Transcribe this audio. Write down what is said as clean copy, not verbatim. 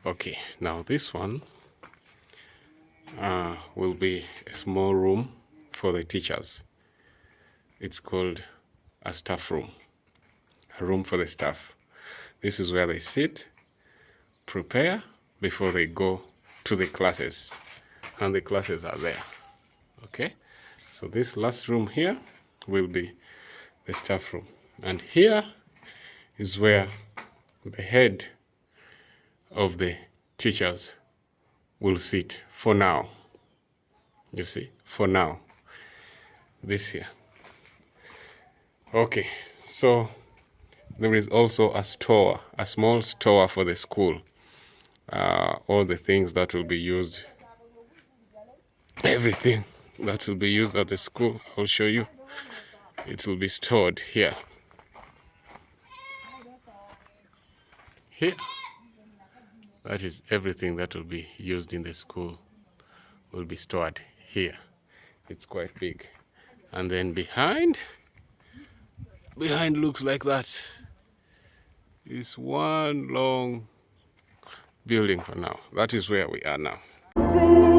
Okay, now this one will be a small room for the teachers. It's called a staff room, a room for the staff. This is where they sit, prepare before they go to the classes, and the classes are there. Okay, so this last room here will be the staff room, and here is where the head of the teachers will sit for now. You see, for now, this here. Okay, so there is also a store, a small store for the school. All the things that will be used, everything that will be used at the school, I'll show you. It will be stored here. Here, that is everything that will be used in the school will be stored here. It's quite big. And then behind looks like that. It's one long building for now. That is where we are now.